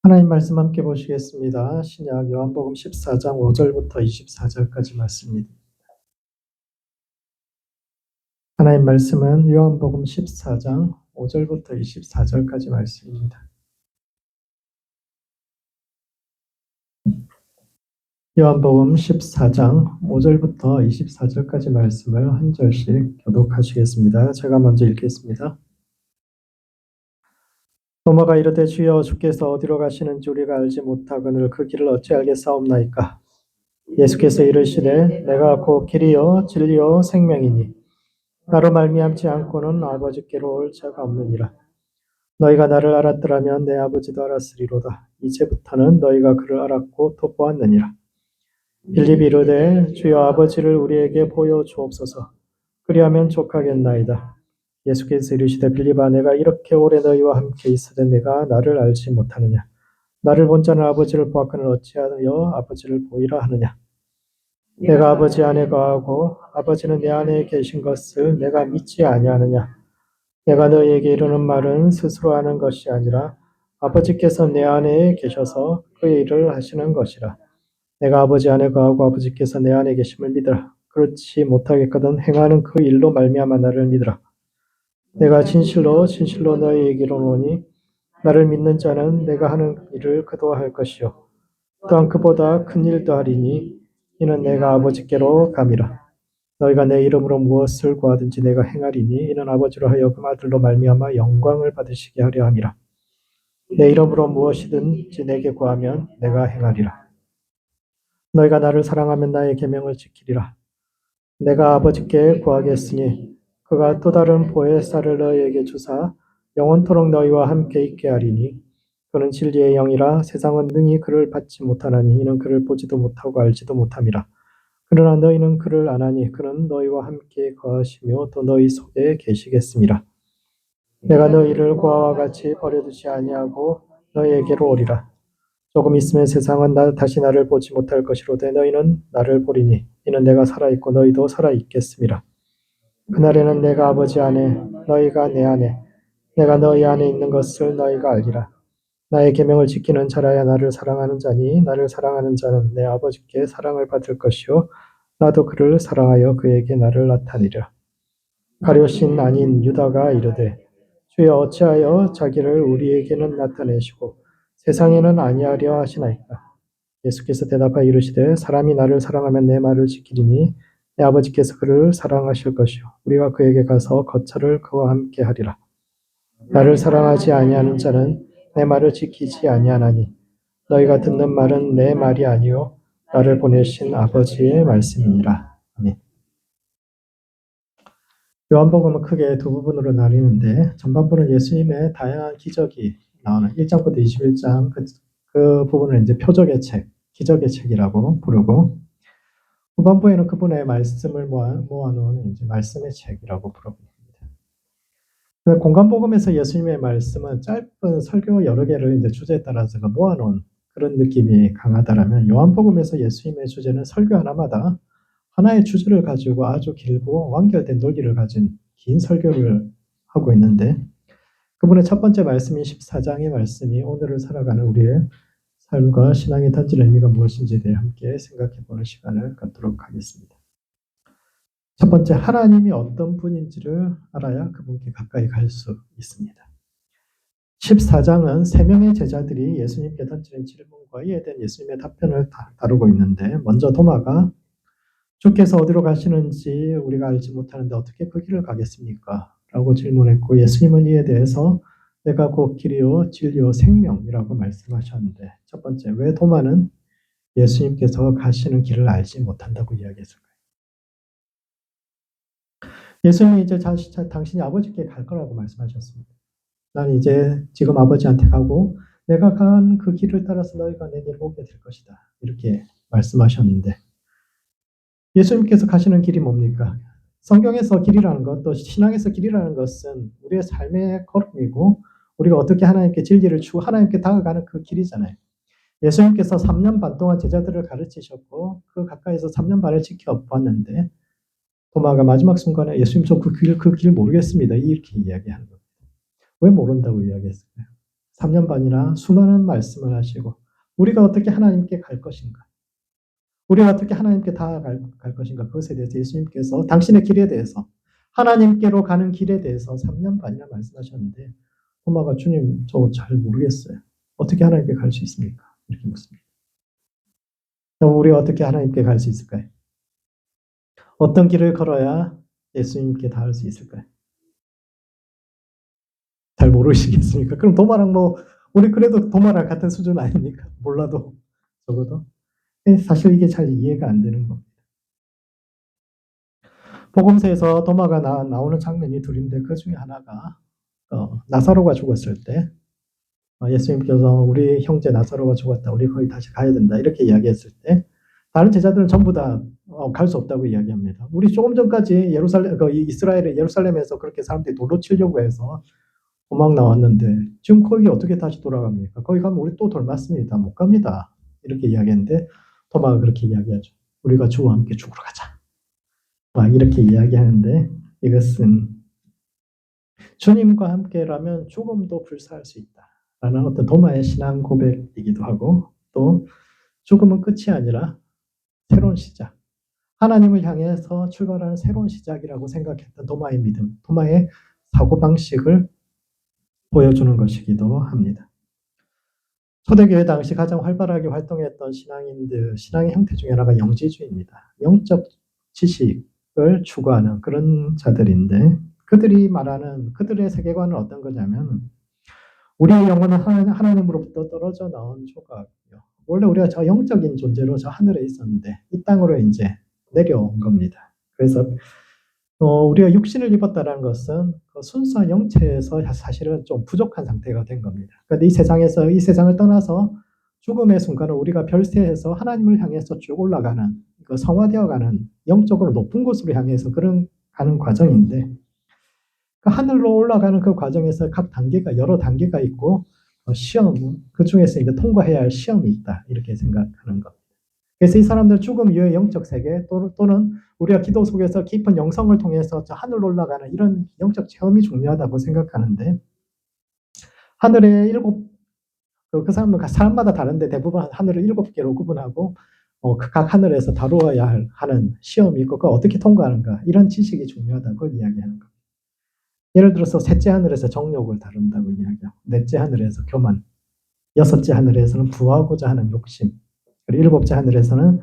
하나님 말씀 함께 보시겠습니다. 신약 요한복음 14장 5절부터 24절까지 말씀입니다. 하나님 말씀은 요한복음 14장 5절부터 24절까지 말씀입니다. 요한복음 14장 5절부터 24절까지 말씀을 한 절씩 교독하시겠습니다. 제가 먼저 읽겠습니다. 도마가 이르되 주여 주께서 어디로 가시는지 우리가 알지 못하거늘 그 길을 어찌 알겠사옵나이까. 예수께서 이르시되 내가 곧 길이요 진리요 생명이니 나로 말미암지 않고는 아버지께로 올 자가 없느니라. 너희가 나를 알았더라면 내 아버지도 알았으리로다. 이제부터는 너희가 그를 알았고 또 보았느니라. 빌립이 이르되 주여 아버지를 우리에게 보여주옵소서. 그리하면 족하겠나이다. 예수께서 이르시되 빌립아 내가 이렇게 오래 너희와 함께 있으되 내가 나를 알지 못하느냐. 나를 본 자는 아버지를 보았거늘 어찌하여 아버지를 보이라 하느냐. 내가 아버지 안에 거하고 아버지는 내 안에 계신 것을 내가 믿지 아니하느냐. 내가 너희에게 이르는 말은 스스로 하는 것이 아니라 아버지께서 내 안에 계셔서 그의 일을 하시는 것이라. 내가 아버지 안에 거하고 아버지께서 내 안에 계심을 믿으라. 그렇지 못하겠거든 행하는 그 일로 말미암아 나를 믿으라. 내가 진실로 진실로 너희에게 이르노니 나를 믿는 자는 내가 하는 일을 그도 할 것이요 또한 그보다 큰 일도 하리니 이는 내가 아버지께로 감이라. 너희가 내 이름으로 무엇을 구하든지 내가 행하리니 이는 아버지로 하여금 아들로 말미암아 영광을 받으시게 하려 함이라. 내 이름으로 무엇이든지 내게 구하면 내가 행하리라. 너희가 나를 사랑하면 나의 계명을 지키리라. 내가 아버지께 구하겠으니 그가 또 다른 보혜사를 너희에게 주사 영원토록 너희와 함께 있게 하리니 그는 진리의 영이라. 세상은 능히 그를 받지 못하나니 이는 그를 보지도 못하고 알지도 못함이라. 그러나 너희는 그를 아나니 그는 너희와 함께 거하시며 또 너희 속에 계시겠습니다. 내가 너희를 고아와 같이 버려두지 아니하고 너희에게로 오리라. 조금 있으면 세상은 다시 나를 보지 못할 것이로되 너희는 나를 보리니 이는 내가 살아있고 너희도 살아있겠습니다. 그날에는 내가 아버지 안에 너희가 내 안에 내가 너희 안에 있는 것을 너희가 알리라. 나의 계명을 지키는 자라야 나를 사랑하는 자니 나를 사랑하는 자는 내 아버지께 사랑을 받을 것이요 나도 그를 사랑하여 그에게 나를 나타내리라. 가룟신 아닌 유다가 이르되 주여 어찌하여 자기를 우리에게는 나타내시고 세상에는 아니하려 하시나이까. 예수께서 대답하여 이르시되 사람이 나를 사랑하면 내 말을 지키리니 내 아버지께서 그를 사랑하실 것이요 우리가 그에게 가서 거처를 그와 함께 하리라. 나를 사랑하지 아니하는 자는 내 말을 지키지 아니하나니 너희가 듣는 말은 내 말이 아니요 나를 보내신 아버지의 말씀이니라. 아멘. 요한복음은 크게 두 부분으로 나뉘는데 전반부는 예수님의 다양한 기적이 나오는 1장부터 21장 그 부분을 이제 표적의 책, 기적의 책이라고 부르고 후반부에는 그분의 말씀을 모아놓은 이제 말씀의 책이라고 부릅니다. 공간복음에서 예수님의 말씀은 짧은 설교 여러 개를 이제 주제에 따라서 모아놓은 그런 느낌이 강하다라면 요한복음에서 예수님의 주제는 설교 하나마다 하나의 주제를 가지고 아주 길고 완결된 논리를 가진 긴 설교를 하고 있는데 그분의 첫 번째 말씀인 14장의 말씀이 오늘을 살아가는 우리의 삶과 신앙이 던지는 의미가 무엇인지에 대해 함께 생각해보는 시간을 갖도록 하겠습니다. 첫 번째, 하나님이 어떤 분인지를 알아야 그분께 가까이 갈 수 있습니다. 14장은 3명의 제자들이 예수님께 던지는 질문과 이에 대한 예수님의 답변을 다루고 있는데 먼저 도마가 주께서 어디로 가시는지 우리가 알지 못하는데 어떻게 그 길을 가겠습니까? 라고 질문했고 예수님은 이에 대해서 내가 곧 길이요 진리요 생명이라고 말씀하셨는데 첫 번째, 왜 도마는 예수님께서 가시는 길을 알지 못한다고 이야기했을까요? 예수님이 이제 당신이 아버지께 갈 거라고 말씀하셨습니다. 나는 이제 지금 아버지한테 가고 내가 간 그 길을 따라서 너희가 내게로 오게 될 것이다. 이렇게 말씀하셨는데 예수님께서 가시는 길이 뭡니까? 성경에서 길이라는 것, 또 신앙에서 길이라는 것은 우리의 삶의 걸음이고 우리가 어떻게 하나님께 진리를 주고 하나님께 다가가는 그 길이잖아요. 예수님께서 3년 반 동안 제자들을 가르치셨고 그 가까이서 3년 반을 지켜보았는데 도마가 마지막 순간에 예수님 저 그 길 모르겠습니다. 이렇게 이야기하는 겁니다. 왜 모른다고 이야기했을까요? 3년 반이나 수많은 말씀을 하시고 우리가 어떻게 하나님께 갈 것인가? 우리가 어떻게 하나님께 다가갈 것인가? 그것에 대해서 예수님께서 당신의 길에 대해서 하나님께로 가는 길에 대해서 3년 반이나 말씀하셨는데 토마가 주님 저 잘 모르겠어요. 어떻게 하나님께 갈 수 있습니까? 이렇게 묻습니다. 그럼 우리가 어떻게 하나님께 갈 수 있을까요? 어떤 길을 걸어야 예수님께 닿을 수 있을까요? 잘 모르시겠습니까? 그럼 도마랑 우리 그래도 도마랑 같은 수준 아닙니까? 몰라도 적어도. 사실 이게 잘 이해가 안 되는 겁니다. 복음서에서 도마가 나오는 장면이 둘인데 그 중에 하나가 나사로가 죽었을 때 예수님께서 우리 형제 나사로가 죽었다. 우리 거기 다시 가야 된다. 이렇게 이야기했을 때 다른 제자들은 전부 다 갈 수 없다고 이야기합니다. 우리 조금 전까지 이스라엘의 예루살렘에서 그렇게 사람들이 돌로 치려고 해서 도망 나왔는데 지금 거기 어떻게 다시 돌아갑니까? 거기 가면 우리 또 돌 맞습니다. 못 갑니다. 이렇게 이야기했는데 토마가 그렇게 이야기하죠. 우리가 주와 함께 죽으러 가자. 막 이렇게 이야기하는데 이것은 주님과 함께라면 죽음도 불사할 수 있다라는 어떤 도마의 신앙 고백이기도 하고 또 죽음은 끝이 아니라 새로운 시작, 하나님을 향해서 출발하는 새로운 시작이라고 생각했던 도마의 믿음, 도마의 사고방식을 보여주는 것이기도 합니다. 초대교회 당시 가장 활발하게 활동했던 신앙의 형태 중에 하나가 영지주의입니다. 영적 지식을 추구하는 그런 자들인데 그들이 말하는 그들의 세계관은 어떤 거냐면 우리의 영혼은 하나님으로부터 떨어져 나온 조각이요. 원래 우리가 저 영적인 존재로 저 하늘에 있었는데 이 땅으로 이제 내려온 겁니다. 그래서 우리가 육신을 입었다는 것은 그 순수한 영체에서 사실은 좀 부족한 상태가 된 겁니다. 그런데 이 세상을 떠나서 죽음의 순간을 우리가 별세해서 하나님을 향해서 쭉 올라가는 그 성화되어가는 영적으로 높은 곳으로 향해서 가는 과정인데 그 하늘로 올라가는 그 과정에서 여러 단계가 있고 시험 그 중에서 이제 통과해야 할 시험이 있다 이렇게 생각하는 겁니다. 그래서 이 사람들 죽음 이후의 영적 세계 또는 우리가 기도 속에서 깊은 영성을 통해서 저 하늘로 올라가는 이런 영적 체험이 중요하다고 생각하는데 하늘의 그 사람마다 다른데 대부분 하늘을 7개로 구분하고 각 하늘에서 다루어야 하는 시험이 있고 그걸 어떻게 통과하는가 이런 지식이 중요하다고 이야기하는 겁니다. 예를 들어서 셋째 하늘에서 정욕을 다룬다고 이야기하고 넷째 하늘에서 교만, 여섯째 하늘에서는 부하고자 하는 욕심, 그리고 일곱째 하늘에서는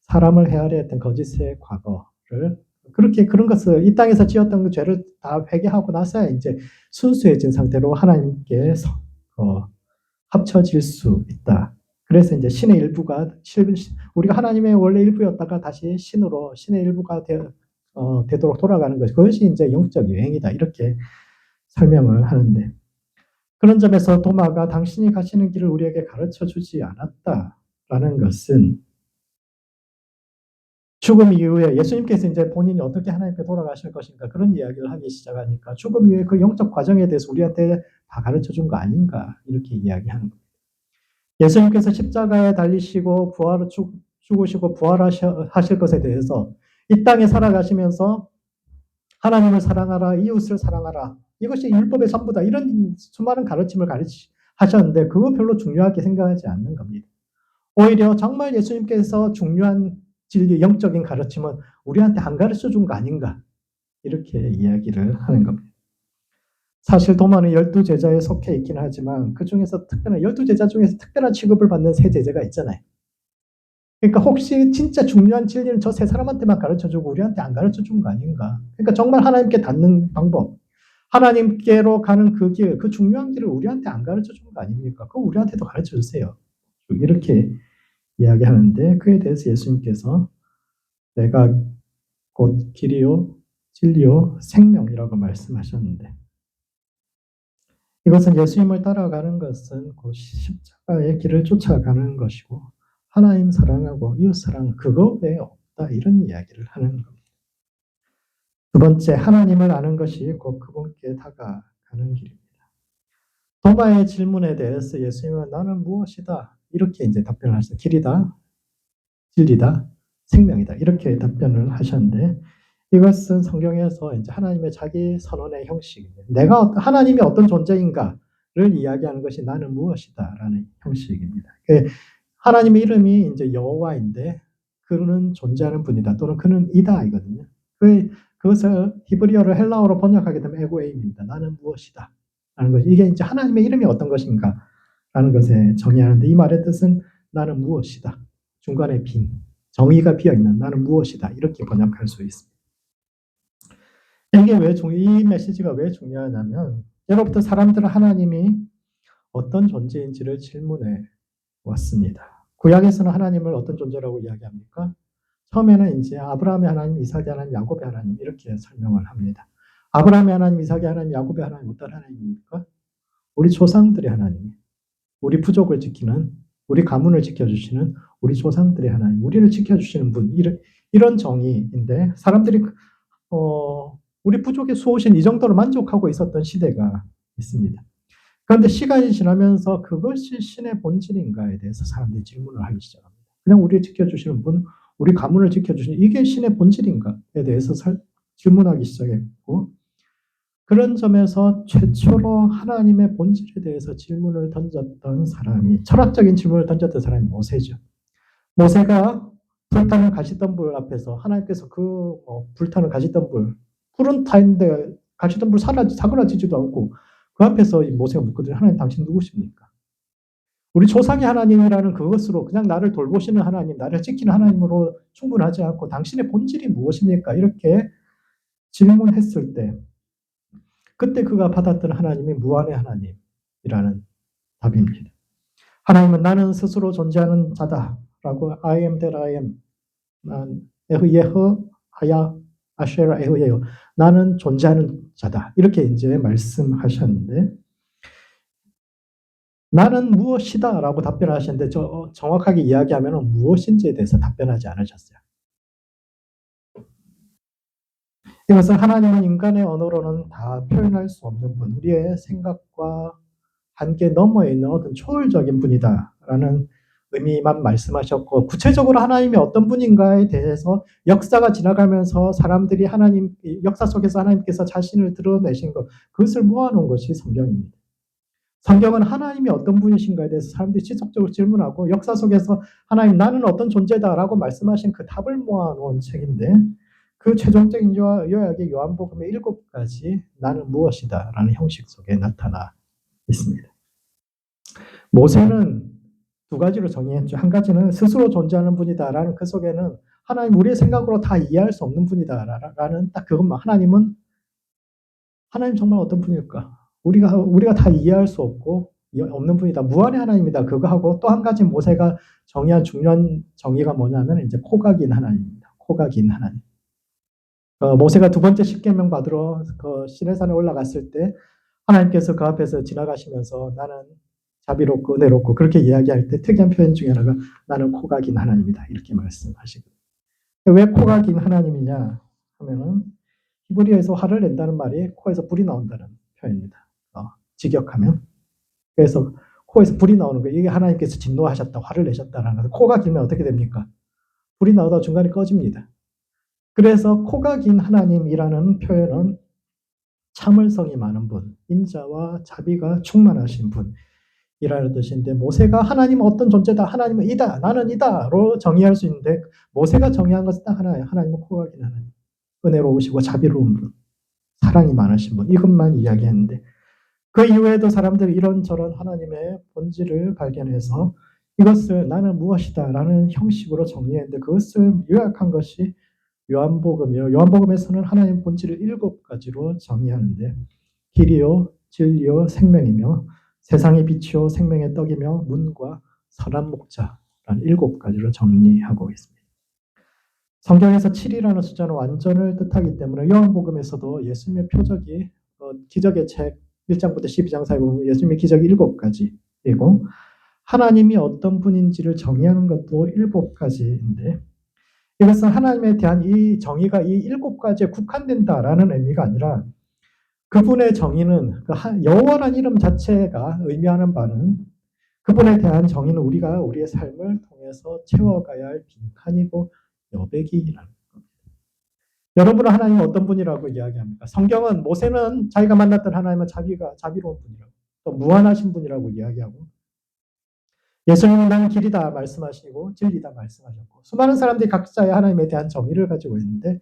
사람을 헤아려 했던 거짓의 과거를 그런 것을 이 땅에서 지었던 그 죄를 다 회개하고 나서야 이제 순수해진 상태로 하나님께 합쳐질 수 있다. 그래서 이제 신의 일부가 우리가 하나님의 원래 일부였다가 다시 신의 일부가 되도록 돌아가는 것. 그것이 이제 영적 여행이다. 이렇게 설명을 하는데 그런 점에서 도마가 당신이 가시는 길을 우리에게 가르쳐 주지 않았다라는 것은 죽음 이후에 예수님께서 이제 본인이 어떻게 하나님께 돌아가실 것인가 그런 이야기를 하기 시작하니까 죽음 이후에 그 영적 과정에 대해서 우리한테 다 가르쳐 준 거 아닌가 이렇게 이야기하는 겁니다. 예수님께서 십자가에 달리시고 죽으시고 부활하실 것에 대해서 이 땅에 살아가시면서 하나님을 사랑하라, 이웃을 사랑하라. 이것이 율법의 전부다. 이런 수많은 가르침을 하셨는데 그거 별로 중요하게 생각하지 않는 겁니다. 오히려 정말 예수님께서 중요한 진리, 영적인 가르침은 우리한테 안 가르쳐 준 거 아닌가. 이렇게 이야기를 하는 겁니다. 사실 도마는 12제자에 속해 있긴 하지만 그 중에서 12제자 중에서 특별한 취급을 받는 3제자가 있잖아요. 그러니까 혹시 진짜 중요한 진리는 저 3사람한테만 가르쳐주고 우리한테 안 가르쳐준 거 아닌가. 그러니까 정말 하나님께 닿는 방법, 하나님께로 가는 그 길, 그 중요한 길을 우리한테 안 가르쳐준 거 아닙니까? 그거 우리한테도 가르쳐주세요. 이렇게 이야기하는데 그에 대해서 예수님께서 내가 곧 길이요, 진리요, 생명이라고 말씀하셨는데 이것은 예수님을 따라가는 것은 곧 십자가의 길을 쫓아가는 것이고 하나님 사랑하고 이웃 사랑 그거 외에 없다 이런 이야기를 하는 겁니다. 두 번째 하나님을 아는 것이 곧 그분께 다가가는 길입니다. 도마의 질문에 대해서 예수님은 나는 무엇이다 이렇게 이제 답변을 하셨어요. 길이다, 진리다, 생명이다 이렇게 답변을 하셨는데 이것은 성경에서 이제 하나님의 자기 선언의 형식입니다. 하나님이 어떤 존재인가를 이야기하는 것이 나는 무엇이다라는 형식입니다. 하나님의 이름이 이제 여호와인데 그는 존재하는 분이다 또는 그는 이다 이거든요. 그것을 히브리어를 헬라어로 번역하게 되면 에고에임입니다. 나는 무엇이다 라는 것. 이게 이제 하나님의 이름이 어떤 것인가 라는 것에 정의하는데 이 말의 뜻은 나는 무엇이다. 중간에 빈 정의가 비어있는 나는 무엇이다 이렇게 번역할 수 있습니다. 이 메시지가 왜 중요하냐면 예로부터 사람들은 하나님이 어떤 존재인지를 질문해 왔습니다. 구약에서는 하나님을 어떤 존재라고 이야기합니까? 처음에는 이제 아브라함의 하나님, 이삭의 하나님, 야곱의 하나님 이렇게 설명을 합니다. 아브라함의 하나님, 이삭의 하나님, 야곱의 하나님 어떤 하나님입니까? 우리 조상들의 하나님, 우리 부족을 지키는, 우리 가문을 지켜주시는 우리 조상들의 하나님, 우리를 지켜주시는 분 이런 정의인데 사람들이 우리 부족의 수호신 이 정도로 만족하고 있었던 시대가 있습니다. 그런데 시간이 지나면서 그것이 신의 본질인가에 대해서 사람들이 질문을 하기 시작합니다. 그냥 우리를 지켜주시는 분, 우리 가문을 지켜주시는 이게 신의 본질인가에 대해서 질문하기 시작했고 그런 점에서 최초로 하나님의 본질에 대해서 질문을 던졌던 사람이 철학적인 질문을 던졌던 사람이 모세죠. 모세가 불타는 가시덤불 앞에서 하나님께서 불타는 가시덤불 불은 타인데 가시덤불 사그라지지도 않고 그 앞에서 모세가 묻거든요. 하나님 당신 누구십니까? 우리 조상의 하나님이라는 그것으로 그냥 나를 돌보시는 하나님, 나를 지키는 하나님으로 충분하지 않고 당신의 본질이 무엇입니까? 이렇게 질문했을 때 그때 그가 받았던 하나님이 무한의 하나님이라는 답입니다. 하나님은 나는 스스로 존재하는 자다라고 I am that I am 하야 아쉐라 에흐예요. 나는 존재하는 자다. 이렇게 이제 말씀하셨는데 나는 무엇이다 라고 답변하셨는데 정확하게 이야기하면 무엇인지에 대해서 답변하지 않으셨어요. 이것은 하나님은 인간의 언어로는 다 표현할 수 없는 분, 우리의 생각과 한계 너머에 있는 어떤 초월적인 분이다라는 의미만 말씀하셨고 구체적으로 하나님이 어떤 분인가에 대해서 역사가 지나가면서 사람들이 역사 속에서 하나님께서 자신을 드러내신 것 그것을 모아놓은 것이 성경입니다. 성경은 하나님이 어떤 분이신가에 대해서 사람들이 지속적으로 질문하고 역사 속에서 하나님 나는 어떤 존재다라고 말씀하신 그 답을 모아놓은 책인데 그 최종적인 요약이 요한복음의 7가지 나는 무엇이다 라는 형식 속에 나타나 있습니다. 모세는 2가지로 정의했죠. 한 가지는 스스로 존재하는 분이다라는 그 속에는 하나님 우리의 생각으로 다 이해할 수 없는 분이다라는 딱 그것만 하나님 정말 어떤 분일까? 우리가 다 이해할 수 없는 분이다. 무한의 하나님이다. 그거 하고 또 한 가지 모세가 정의한 중요한 정의가 뭐냐면 이제 코각인 하나님입니다. 코각인 하나님. 모세가 2번째 십계명 받으러 시내산에 올라갔을 때 하나님께서 그 앞에서 지나가시면서 나는 자비롭고 은혜롭고 그렇게 이야기할 때 특이한 표현 중에 하나가 나는 코각인 하나님이다. 이렇게 말씀하시거든요. 왜 코각인 하나님이냐 하면은 히브리어에서 화를 낸다는 말이 코에서 불이 나온다는 표현입니다. 직역하면. 그래서 코에서 불이 나오는 거예요. 이게 하나님께서 진노하셨다, 화를 내셨다라는 거예요. 코가 길면 어떻게 됩니까? 불이 나오다 중간에 꺼집니다. 그래서 코가 긴 하나님이라는 표현은 참을성이 많은 분, 인자와 자비가 충만하신 분이라는 뜻인데 모세가 하나님은 어떤 존재다, 하나님은 이다, 나는 이다로 정의할 수 있는데 모세가 정의한 것은 딱 하나예요. 하나님은 코가 긴 하나님, 은혜로우시고 자비로운 분, 사랑이 많으신 분 이것만 이야기했는데 그 이후에도 사람들이 이런저런 하나님의 본질을 발견해서 이것을 나는 무엇이다 라는 형식으로 정리했는데 그것을 요약한 것이 요한복음이요. 요한복음에서는 하나님 본질을 7가지로 정의하는데 길이요, 진리요, 생명이며 세상의 빛이요, 생명의 떡이며 문과 선한 목자라는 7가지로 정리하고 있습니다. 성경에서 7이라는 숫자는 완전을 뜻하기 때문에 요한복음에서도 예수님의 표적이 기적의 책 1장부터 12장 사이 보면 예수님의 기적이 7가지이고 하나님이 어떤 분인지를 정의하는 것도 7가지인데 이것은 하나님에 대한 이 정의가 이 7가지에 국한된다라는 의미가 아니라 그분의 정의는 여호와라는 이름 자체가 의미하는 바는 그분에 대한 정의는 우리가 우리의 삶을 통해서 채워가야 할 빈칸이고 여백이라는 겁니다. 여러분은 하나님은 어떤 분이라고 이야기합니까? 성경은 모세는 자기가 만났던 하나님은 자비로운 분이라고 또 무한하신 분이라고 이야기하고 예수님은 나는 길이다 말씀하시고 진리다 말씀하셨고 수많은 사람들이 각자의 하나님에 대한 정의를 가지고 있는데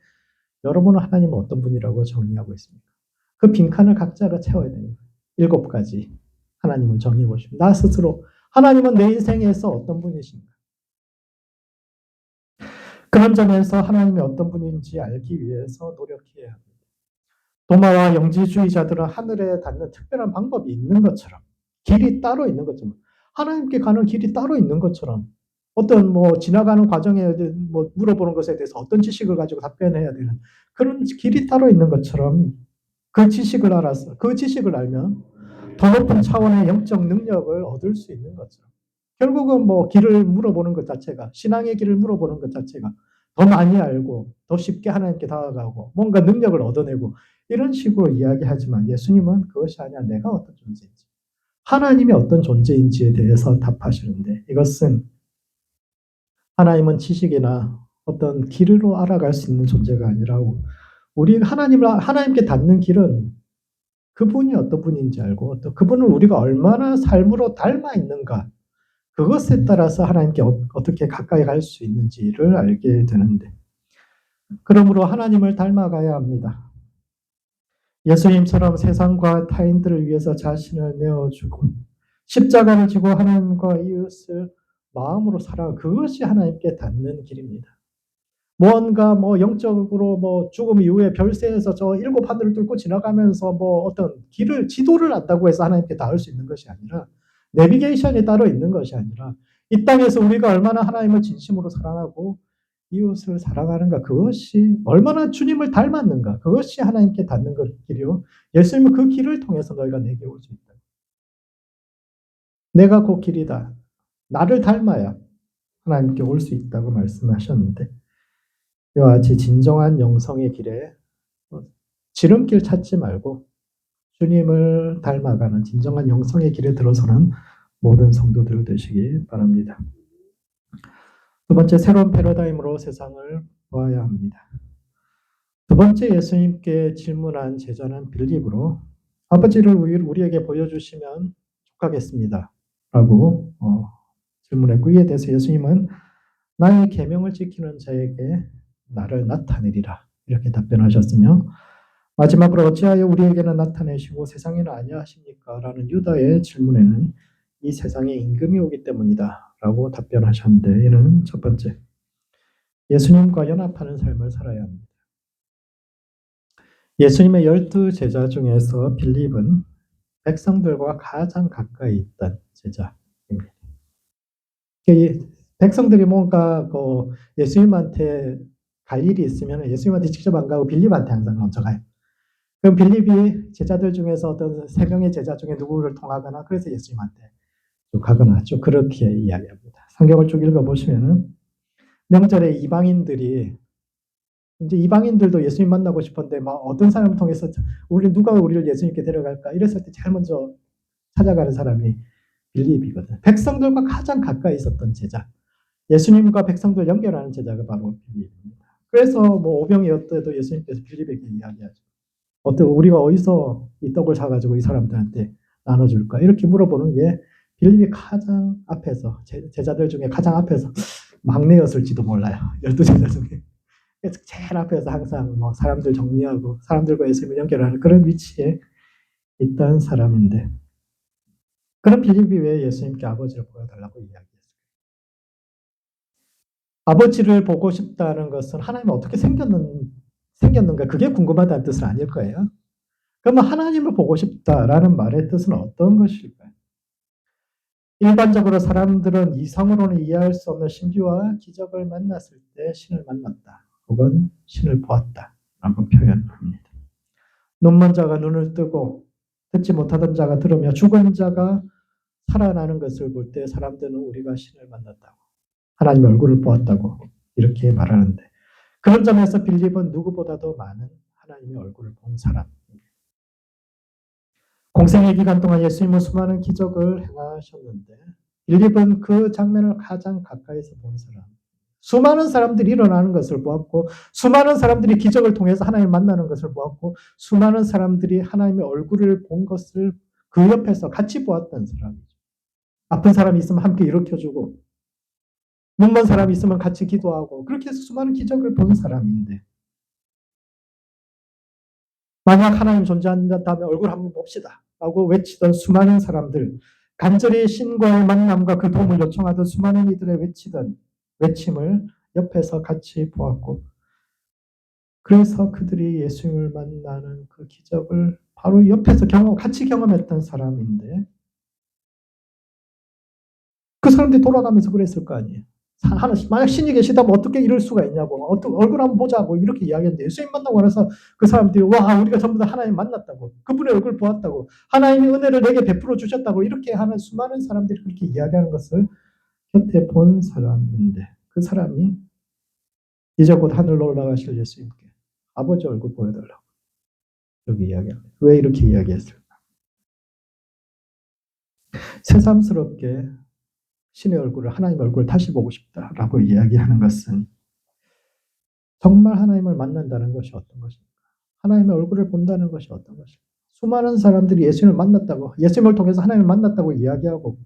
여러분은 하나님은 어떤 분이라고 정의하고 있습니까? 그 빈칸을 각자가 채워야 됩니다. 7가지 하나님을 정의해 보시면 나 스스로 하나님은 내 인생에서 어떤 분이신가? 그런 점에서 하나님이 어떤 분인지 알기 위해서 노력해야 합니다. 도마와 영지주의자들은 하늘에 닿는 특별한 방법이 있는 것처럼 길이 따로 있는 것처럼 하나님께 가는 길이 따로 있는 것처럼 어떤 지나가는 과정에 물어보는 것에 대해서 어떤 지식을 가지고 답변해야 되는 그런 길이 따로 있는 것처럼 그 지식을 알아서 그 지식을 알면 더 높은 차원의 영적 능력을 얻을 수 있는 것처럼 결국은 길을 물어보는 것 자체가 신앙의 길을 물어보는 것 자체가 더 많이 알고 더 쉽게 하나님께 다가가고 뭔가 능력을 얻어내고 이런 식으로 이야기하지만 예수님은 그것이 아니라 내가 어떤 존재인지 하나님이 어떤 존재인지에 대해서 답하시는데 이것은 하나님은 지식이나 어떤 길로 알아갈 수 있는 존재가 아니라 우리 하나님께 닿는 길은 그분이 어떤 분인지 알고 또 그분을 우리가 얼마나 삶으로 닮아 있는가 그것에 따라서 하나님께 어떻게 가까이 갈 수 있는지를 알게 되는데 그러므로 하나님을 닮아가야 합니다. 예수님처럼 세상과 타인들을 위해서 자신을 내어주고 십자가를 지고 하나님과 이웃을 마음으로 살아 그것이 하나님께 닿는 길입니다. 뭔가 영적으로 죽음 이후에 별세에서 저 7하늘을 뚫고 지나가면서 어떤 지도를 안다고 해서 하나님께 닿을 수 있는 것이 아니라 내비게이션이 따로 있는 것이 아니라 이 땅에서 우리가 얼마나 하나님을 진심으로 사랑하고 이웃을 사랑하는가 그것이 얼마나 주님을 닮았는가 그것이 하나님께 닿는 길이요. 예수님은 그 길을 통해서 너희가 내게 올 수 있다. 내가 그 길이다. 나를 닮아야 하나님께 올 수 있다고 말씀하셨는데 이와 같이 진정한 영성의 길에 지름길 찾지 말고 주님을 닮아가는 진정한 영성의 길에 들어서는 모든 성도들 되시기 바랍니다. 두 번째, 새로운 패러다임으로 세상을 보아야 합니다. 두 번째 예수님께 질문한 제자는 빌립으로 아버지를 우리에게 보여주시면 족하겠습니다. 라고 질문했고 이에 대해서 예수님은 나의 계명을 지키는 자에게 나를 나타내리라 이렇게 답변하셨으며 마지막으로 어찌하여 우리에게는 나타내시고 세상에는 아니하십니까? 라는 유다의 질문에는 이 세상에 임금이 오기 때문이다 라고 답변하셨는데 이는 첫 번째 예수님과 연합하는 삶을 살아야 합니다. 예수님의 12제자 중에서 빌립은 백성들과 가장 가까이 있던 제자입니다. 백성들이 뭔가 예수님한테 갈 일이 있으면 예수님한테 직접 안 가고 빌립한테 항상 먼저 가요. 그럼 빌립이 제자들 중에서 어떤 3명의 제자 중에 누구를 통하거나 그래서 예수님한테 쭉 가거나 쭉 그렇게 이야기합니다. 성경을 쭉 읽어보시면은 명절에 이방인들도 예수님 만나고 싶은데 어떤 사람을 통해서 누가 우리를 예수님께 데려갈까 이랬을 때 제일 먼저 찾아가는 사람이 빌립이거든. 백성들과 가장 가까이 있었던 제자. 예수님과 백성들 연결하는 제자가 바로 빌립입니다. 그래서 오병이어때도 예수님께서 빌립에게 이야기하죠. 우리가 어디서 이 떡을 사가지고 이 사람들한테 나눠줄까? 이렇게 물어보는 게 빌립이 가장 앞에서 제자들 중에 가장 앞에서 막내였을지도 몰라요. 12제자 중에. 그래서 제일 앞에서 항상 사람들 정리하고 사람들과 예수님을 연결하는 그런 위치에 있던 사람인데 그런 빌립이 왜 예수님께 아버지를 보여달라고 이야기했어요? 아버지를 보고 싶다는 것은 하나님은 어떻게 생겼는가 그게 궁금하다는 뜻은 아닐 거예요. 그러면 하나님을 보고 싶다라는 말의 뜻은 어떤 것일까요? 일반적으로 사람들은 이성으로는 이해할 수 없는 신비와 기적을 만났을 때 신을 만났다. 혹은 신을 보았다. 라고 표현합니다. 눈먼 자가 눈을 뜨고 듣지 못하던 자가 들으며 죽은 자가 살아나는 것을 볼 때 사람들은 우리가 신을 만났다고 하나님의 얼굴을 보았다고 이렇게 말하는데 그런 점에서 빌립은 누구보다도 많은 하나님의 얼굴을 본 사람입니다. 공생의 기간 동안 예수님은 수많은 기적을 행하셨는데 빌립은 그 장면을 가장 가까이서 본 사람. 수많은 사람들이 일어나는 것을 보았고 수많은 사람들이 기적을 통해서 하나님을 만나는 것을 보았고 수많은 사람들이 하나님의 얼굴을 본 것을 그 옆에서 같이 보았던 사람이죠. 아픈 사람이 있으면 함께 일으켜주고 눈먼 사람이 있으면 같이 기도하고 그렇게 해서 수많은 기적을 본 사람인데 만약 하나님 존재한다면 얼굴 한번 봅시다 라고 외치던 수많은 사람들, 간절히 신과의 만남과 그 도움을 요청하던 수많은 이들의 외치던 외침을 옆에서 같이 보았고 그래서 그들이 예수님을 만나는 그 기적을 바로 옆에서 같이 경험했던 사람인데 그 사람들이 돌아가면서 그랬을 거 아니에요. 만약 신이 계시다면 어떻게 이럴 수가 있냐고, 얼굴 한번 보자고 이렇게 이야기했는데 예수님 만나고 나서 그 사람들이 와 우리가 전부 다 하나님 만났다고, 그분의 얼굴 보았다고, 하나님이 은혜를 내게 베풀어 주셨다고 이렇게 하는 수많은 사람들이 그렇게 이야기하는 것을 곁에 본 사람인데 그 사람이 이제 곧 하늘로 올라가실 예수님께 아버지 얼굴 보여달라고 여기 이야기합니다. 왜 이렇게 이야기했을까? 새삼스럽게 신의 얼굴을, 하나님 얼굴을 다시 보고 싶다라고 이야기하는 것은 정말 하나님을 만난다는 것이 어떤 것입니까? 하나님의 얼굴을 본다는 것이 어떤 것입니까? 수많은 사람들이 예수님을 만났다고, 예수님을 통해서 하나님을 만났다고 이야기하고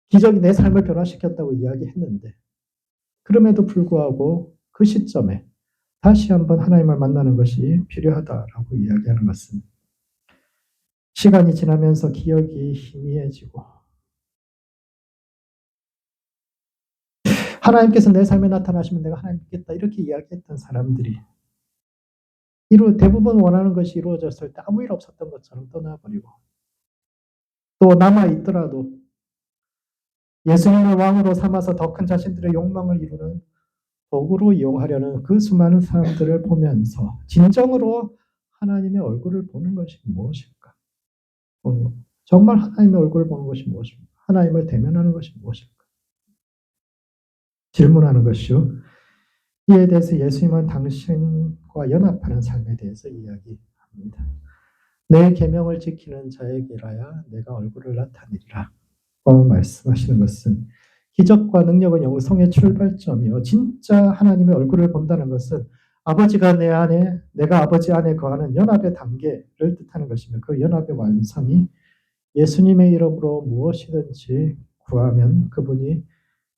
기적이 내 삶을 변화시켰다고 이야기했는데 그럼에도 불구하고 그 시점에 다시 한번 하나님을 만나는 것이 필요하다라고 이야기하는 것은 시간이 지나면서 기억이 희미해지고 하나님께서 내 삶에 나타나시면 내가 하나님 믿겠다 이렇게 이야기했던 사람들이 대부분 원하는 것이 이루어졌을 때 아무 일 없었던 것처럼 떠나버리고 또 남아있더라도 예수님을 왕으로 삼아서 더 큰 자신들의 욕망을 이루는 도구로 이용하려는 그 수많은 사람들을 보면서 진정으로 하나님의 얼굴을 보는 것이 무엇일까? 정말 하나님의 얼굴을 보는 것이 무엇입니까? 하나님을 대면하는 것이 무엇일까? 질문하는 것이요. 이에 대해서 예수님은 당신과 연합하는 삶에 대해서 이야기합니다. 내 계명을 지키는 자에게라야 내가 얼굴을 나타내리라 말씀하시는 것은 기적과 능력은 영성의 출발점이요. 진짜 하나님의 얼굴을 본다는 것은 아버지가 내 안에, 내가 아버지 안에 거하는 연합의 단계를 뜻하는 것이며 그 연합의 완성이 예수님의 이름으로 무엇이든지 구하면 그분이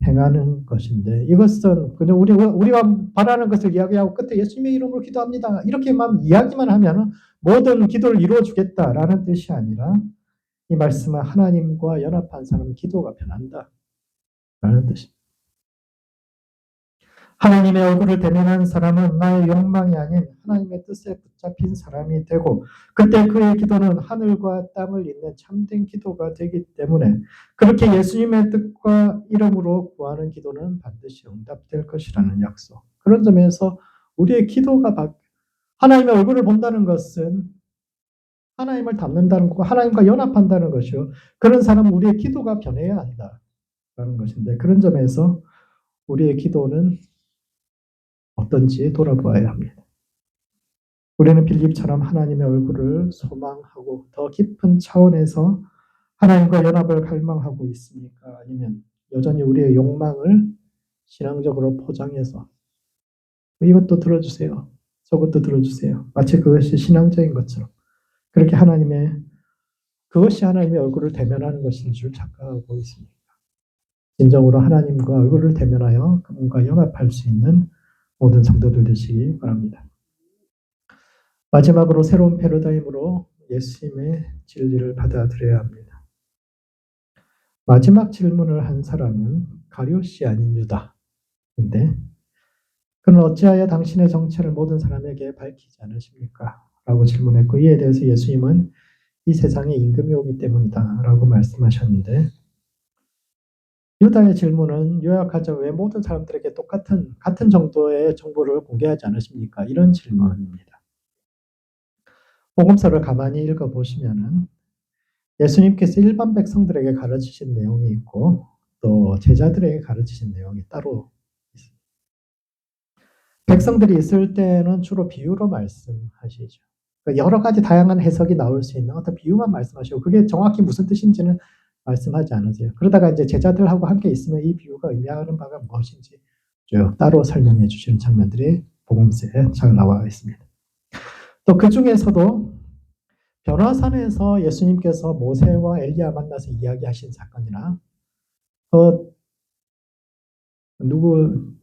행하는 것인데 이것은 그냥 우리가 바라는 것을 이야기하고 끝에 예수님의 이름으로 기도합니다. 이렇게만 이야기만 하면 모든 기도를 이루어 주겠다라는 뜻이 아니라 이 말씀은 하나님과 연합한 사람은 기도가 변한다라는 뜻입니다. 하나님의 얼굴을 대면한 사람은 나의 욕망이 아닌 하나님의 뜻에 붙잡힌 사람이 되고 그때 그의 기도는 하늘과 땅을 잇는 참된 기도가 되기 때문에 그렇게 예수님의 뜻과 이름으로 구하는 기도는 반드시 응답될 것이라는 약속. 그런 점에서 우리의 기도가 하나님의 얼굴을 본다는 것은 하나님을 닮는다는 거고 하나님과 연합한다는 것이요. 그런 사람은 우리의 기도가 변해야 한다는 것인데 그런 점에서 우리의 기도는 어떤지 돌아보아야 합니다. 우리는 빌립처럼 하나님의 얼굴을 소망하고 더 깊은 차원에서 하나님과 연합을 갈망하고 있습니까? 아니면 여전히 우리의 욕망을 신앙적으로 포장해서 이것도 들어주세요. 저것도 들어주세요. 마치 그것이 신앙적인 것처럼 그렇게 그것이 하나님의 얼굴을 대면하는 것인 줄 착각하고 있습니다. 진정으로 하나님과 얼굴을 대면하여 그분과 연합할 수 있는 모든 성도들 되시기 바랍니다. 마지막으로 새로운 패러다임으로 예수님의 진리를 받아들여야 합니다. 마지막 질문을 한 사람은 가룟이 아닌 유다인데 그는 어찌하여 당신의 정체를 모든 사람에게 밝히지 않으십니까? 라고 질문했고 이에 대해서 예수님은 이 세상에 임금이 오기 때문이다 라고 말씀하셨는데 유다의 질문은 요약하자면 왜 모든 사람들에게 같은 정도의 정보를 공개하지 않으십니까? 이런 질문입니다. 복음서를 가만히 읽어보시면은 예수님께서 일반 백성들에게 가르치신 내용이 있고 또 제자들에게 가르치신 내용이 따로 있습니다. 백성들이 있을 때는 주로 비유로 말씀하시죠. 여러 가지 다양한 해석이 나올 수 있는 어떤 비유만 말씀하시고 그게 정확히 무슨 뜻인지는 말씀하지 않으세요. 그러다가 이제 제자들하고 함께 있으면 이 비유가 의미하는 바가 무엇인지 따로 설명해 주시는 장면들이 복음서에 잘 나와 있습니다. 또 그 중에서도 변화산에서 예수님께서 모세와 엘리야 만나서 이야기하신 사건이나 그 누구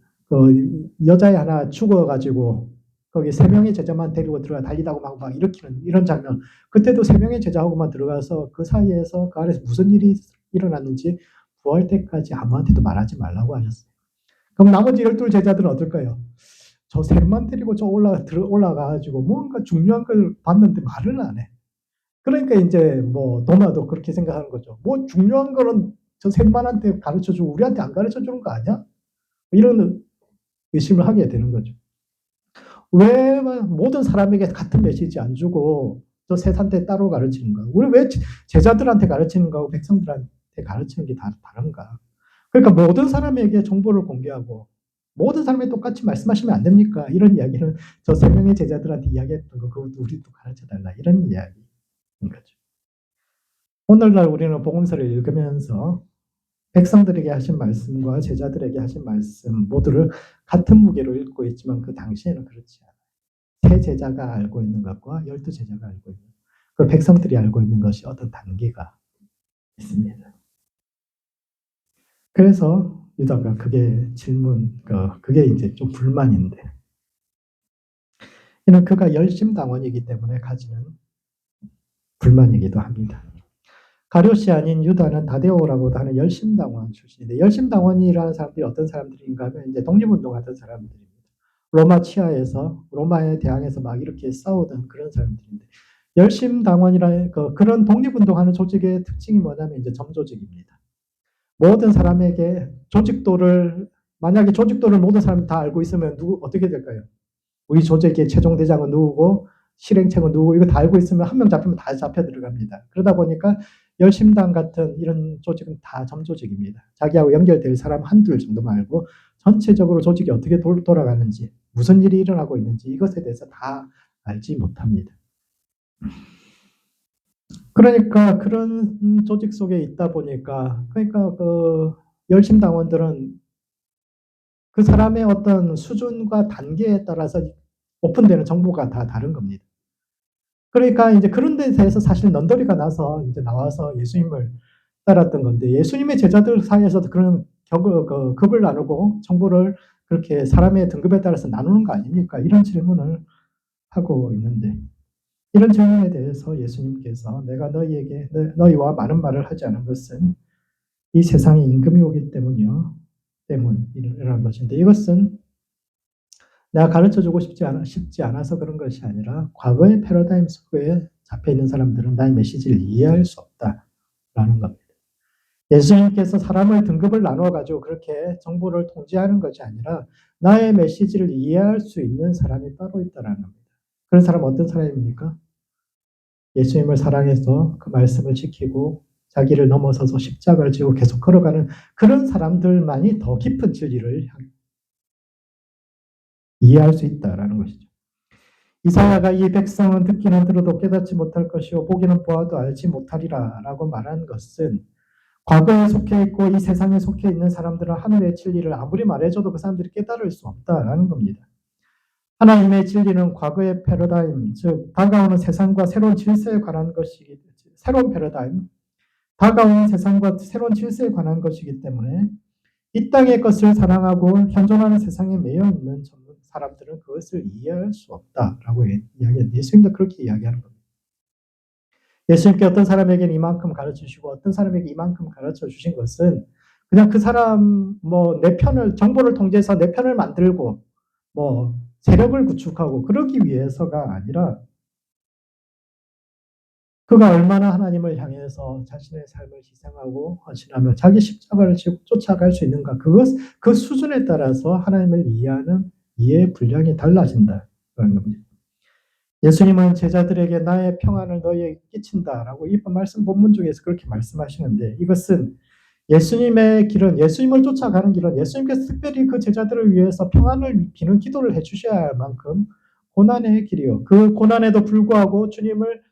여자애 하나 죽어가지고 거기 세 명의 제자만 데리고 들어가 달리다고 막 일으키는 이런 장면. 그때도 세 명의 제자하고만 들어가서 그 사이에서 그 안에서 무슨 일이 일어났는지 부활 때까지 아무한테도 말하지 말라고 하셨어요. 그럼 나머지 12 제자들은 어떨까요? 저 셋만 데리고 저 올라가가지고 뭔가 중요한 걸 봤는데 말을 안 해. 그러니까 이제 뭐 도마도 그렇게 생각하는 거죠. 뭐 중요한 거는 저 셋만한테 가르쳐주고 우리한테 안 가르쳐주는 거 아니야? 이런 의심을 하게 되는 거죠. 왜 모든 사람에게 같은 메시지 안 주고 저 셋한테 따로 가르치는가? 우리 왜 제자들한테 가르치는 거하고 백성들한테 가르치는 게 다른가? 그러니까 모든 사람에게 정보를 공개하고 모든 사람이 똑같이 말씀하시면 안 됩니까? 이런 이야기는 저 세 명의 제자들한테 이야기했던 거, 그것도 우리도 가르쳐 달라. 이런 이야기인 거죠. 오늘날 우리는 복음서를 읽으면서 백성들에게 하신 말씀과 제자들에게 하신 말씀 모두를 같은 무게로 읽고 있지만 그 당시에는 그렇지 않아요. 세 제자가 알고 있는 것과 12 제자가 알고 있는 것, 그 백성들이 알고 있는 것이 어떤 단계가 있습니다. 그래서 유다가 그게 그게 이제 좀 불만인데, 이는 그가 열심당원이기 때문에 가지는 불만이기도 합니다. 가룟이 아닌 유다는 다데오라고도 하는 열심당원 출신인데, 열심당원이라는 사람들이 어떤 사람들인가 하면 이제 독립운동하던 사람들입니다. 로마 치하에서 로마에 대항해서 막 이렇게 싸우던 그런 사람들인데, 열심당원이라는 그런 독립운동하는 조직의 특징이 뭐냐면 이제 점조직입니다. 모든 사람에게 만약에 조직도를 모든 사람이 다 알고 있으면 어떻게 될까요? 우리 조직의 최종 대장은 누구고 실행책은 누구고 이거 다 알고 있으면 한 명 잡히면 다 잡혀 들어갑니다. 그러다 보니까 열심당 같은 이런 조직은 다 점조직입니다. 자기하고 연결될 사람 한둘 정도만 알고 전체적으로 조직이 어떻게 돌아가는지, 무슨 일이 일어나고 있는지 이것에 대해서 다 알지 못합니다. 그러니까 그런 조직 속에 있다 보니까, 그러니까 그 열심당원들은 그 사람의 어떤 수준과 단계에 따라서 오픈되는 정보가 다 다른 겁니다. 그러니까 이제 그런 데 대해서 사실 넌더리가 나서 이제 나와서 예수님을 따랐던 건데, 예수님의 제자들 사이에서도 그런 급을 나누고 정보를 그렇게 사람의 등급에 따라서 나누는 거 아닙니까? 이런 질문을 하고 있는데, 이런 질문에 대해서 예수님께서 내가 너희와 많은 말을 하지 않은 것은 이 세상에 임금이 오기 때문이라는 것인데, 이것은 내가 가르쳐주고 싶지 않아서 그런 것이 아니라 과거의 패러다임 속에 잡혀 있는 사람들은 나의 메시지를 이해할 수 없다라는 겁니다. 예수님께서 사람을 등급을 나누어 가지고 그렇게 정보를 통제하는 것이 아니라 나의 메시지를 이해할 수 있는 사람이 따로 있다라는 겁니다. 그런 사람은 어떤 사람입니까? 예수님을 사랑해서 그 말씀을 지키고 자기를 넘어서서 십자가를 지고 계속 걸어가는 그런 사람들만이 더 깊은 진리를 이해할 수 있다라는 것이죠. 이사야가 이 백성은 듣기는 들어도 깨닫지 못할 것이요 보기는 보아도 알지 못하리라 라고 말한 것은, 과거에 속해 있고 이 세상에 속해 있는 사람들은 하늘의 진리를 아무리 말해줘도 그 사람들이 깨달을 수 없다라는 겁니다. 하나님의 진리는 과거의 패러다임, 즉 다가오는 세상과 새로운 질서에 관한 것이기, 새로운 패러다임, 다가오는 세상과 새로운 질서에 관한 것이기 때문에 이 땅의 것을 사랑하고 현존하는 세상에 매여 있는 사람들은 그것을 이해할 수 없다라고 이야기합니다. 예수님도 그렇게 이야기하는 겁니다. 예수님께 어떤 사람에게는 이만큼 가르쳐 주시고 어떤 사람에게 이만큼 가르쳐 주신 것은 그냥 그 사람 내 편을, 정보를 통제해서 내 편을 만들고 세력을 구축하고 그러기 위해서가 아니라, 그가 얼마나 하나님을 향해서 자신의 삶을 희생하고 헌신하며 자기 십자가를 지고 쫓아갈 수 있는가, 그 수준에 따라서 하나님을 이해하는 이해의 분량이 달라진다는 겁니다. 예수님은 제자들에게 나의 평안을 너희에게 끼친다라고 이 말씀 본문 중에서 그렇게 말씀하시는데, 이것은 예수님의 길은, 예수님을 쫓아가는 길은 예수님께서 특별히 그 제자들을 위해서 평안을 비는 기도를 해주셔야 할 만큼 고난의 길이요, 그 고난에도 불구하고 주님을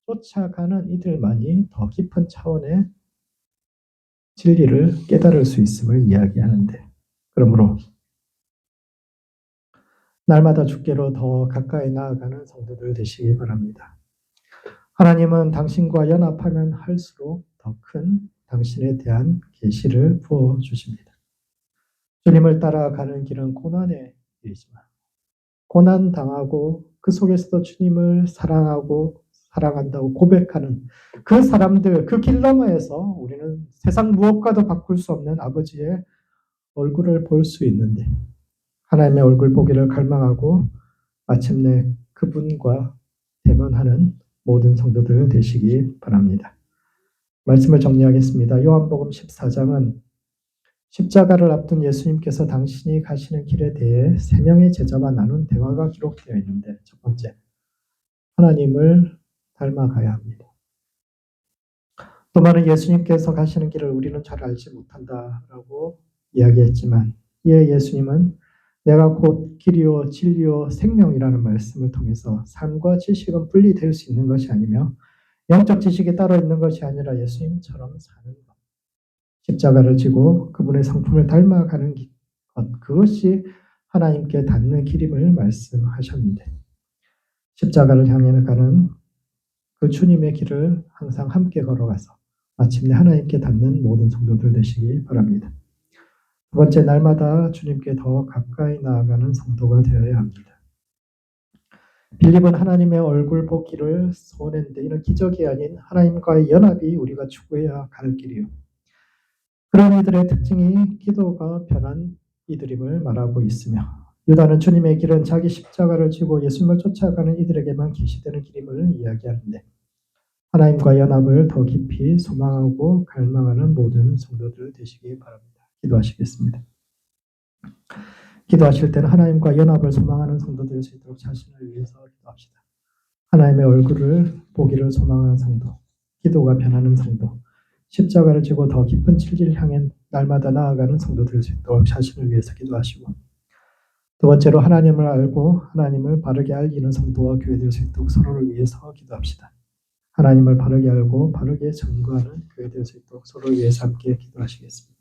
쫓아가는 이들만이 더 깊은 차원의 진리를 깨달을 수 있음을 이야기하는데, 그러므로 날마다 주께로 더 가까이 나아가는 성도들 되시기 바랍니다. 하나님은 당신과 연합하면 할수록 더 큰 당신에 대한 계시를 부어 주십니다. 주님을 따라가는 길은 고난의 길이지만 고난 당하고 그 속에서도 주님을 사랑하고 사랑한다고 고백하는 그 사람들, 그 길 너머에서 우리는 세상 무엇과도 바꿀 수 없는 아버지의 얼굴을 볼 수 있는데 하나님의 얼굴 보기를 갈망하고 마침내 그분과 대면하는 모든 성도들 되시기 바랍니다. 말씀을 정리하겠습니다. 요한복음 14장은 십자가를 앞둔 예수님께서 당신이 가시는 길에 대해 세 명의 제자와 나눈 대화가 기록되어 있는데 첫 번째, 하나님을 닮아가야 합니다. 또 많은 예수님께서 가시는 길을 우리는 잘 알지 못한다라고 이야기했지만 이에 예수님은 내가 곧 길이요 진리요 생명이라는 말씀을 통해서 삶과 지식은 분리될 수 있는 것이 아니며 영적 지식이 따로 있는 것이 아니라 예수님처럼 사는 것, 십자가를 지고 그분의 성품을 닮아가는 것, 그것이 하나님께 닿는 길임을 말씀하셨는데 십자가를 향해 가는 그 주님의 길을 항상 함께 걸어가서 마침내 하나님께 닿는 모든 성도들 되시기 바랍니다. 두 번째, 날마다 주님께 더 가까이 나아가는 성도가 되어야 합니다. 빌립은 하나님의 얼굴 보기를 소원했는데 이는 기적이 아닌 하나님과의 연합이 우리가 추구해야 갈 길이요. 그런 이들의 특징이 기도가 변한 이들임을 말하고 있으며 유다는 주님의 길은 자기 십자가를 지고 예수님을 쫓아가는 이들에게만 계시되는 길임을 이야기하는데 하나님과 연합을 더 깊이 소망하고 갈망하는 모든 성도들 되시기 바랍니다. 기도하시겠습니다. 기도하실 때는 하나님과 연합을 소망하는 성도 될 수 있도록 자신을 위해서 기도합시다. 하나님의 얼굴을 보기를 소망하는 성도, 기도가 변하는 성도, 십자가를 지고 더 깊은 진리를 향해 날마다 나아가는 성도 될 수 있도록 자신을 위해서 기도하시고 두 번째로 하나님을 알고 하나님을 바르게 알리는 성도와 교회 될 수 있도록 서로를 위해서 기도합시다. 하나님을 바르게 알고 바르게 증거하는 교회 될 수 있도록 서로를 위해서 함께 기도하시겠습니다.